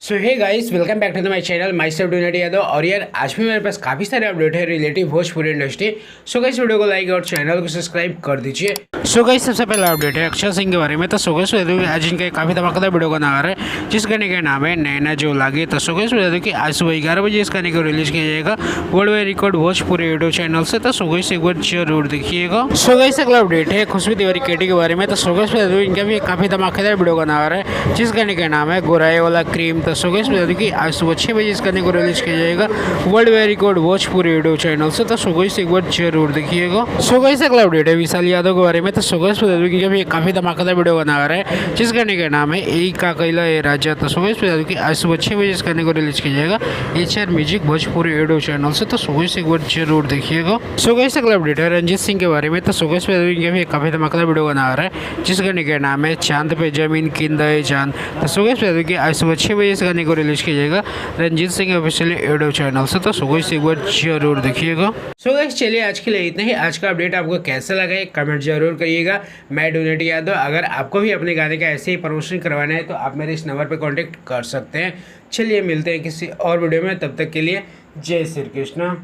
So hey guys, welcome back to my channel myself Doneti Yadav. और यार आज भी मेरे पास काफ़ी सारे अपडेट है relative Bhojpuri industry. So guys video को लाइक और चैनल को सब्सक्राइब कर दीजिए। सो गाइस सबसे पहला अपडेट है अक्षय सिंह के बारे में। तो सो गाइस आज इनका काफ़ी धमाकेदार वीडियो का नाम है जिस गाने का नाम है नैना जो लागे। तो सो गाइस कि आज सुबह 11 बजे इस गाने को रिलीज किया जाएगा world wide record Bhojpuri YouTube channel से। तो सो गाइस एक बार जरूर देखिएगा। सो गाइस अगला अपडेट है खुशबू तिवारी केटी के बारे में। तो सो गाइस इनका भी काफ़ी धमाकेदार वीडियो का नाम है जिस गाने का नाम है गोराई वाला क्रीम। तो सो गाइस आज सुबह 6 बजे इस गाने को रिलीज किया जाएगा world wide record Bhojpuri YouTube channel से। तो सो गाइस एक बार जरूर देखिएगा। सो गाइस अगला अपडेट है विशाल यादव के बारे में। तो सो गाइस भी काफ़ी धमाकेदार वीडियो बना रहा है जिस गाने का नाम है एक का कैला ए राजा। तो सो गाइस आज सुबह 6 बजे इस गाने को रिलीज किया जाएगा HR music Bhojpuri YouTube channel से। तो सो गाइस एक बार जरूर देखिएगा। सो गाइस अगला अपडेट है रंजीत सिंह के बारे में। तो सो गाइस भी काफ़ी धमाकेदार वीडियो बना रहा है जिस गाने का नाम है चांद पे जमीन किंदा चांद। तो सो गाइस आज सुबह 6 बजे इस गाने को रिलीज किया जाएगा Ranjit Singh official YouTube channel से। तो सो गाइस एक बार जरूर देखिएगा। सो गाइस चलिए आज के लिए इतना ही। आज का अपडेट आपको कैसा लगा है कमेंट जरूर करिएगा। मैं डोनेटी यादव। अगर आपको भी अपने गाने का ऐसे ही प्रमोशन करवाना है तो आप मेरे इस नंबर पर कांटेक्ट कर सकते हैं। चलिए मिलते हैं किसी और वीडियो में, तब तक के लिए जय श्री कृष्ण।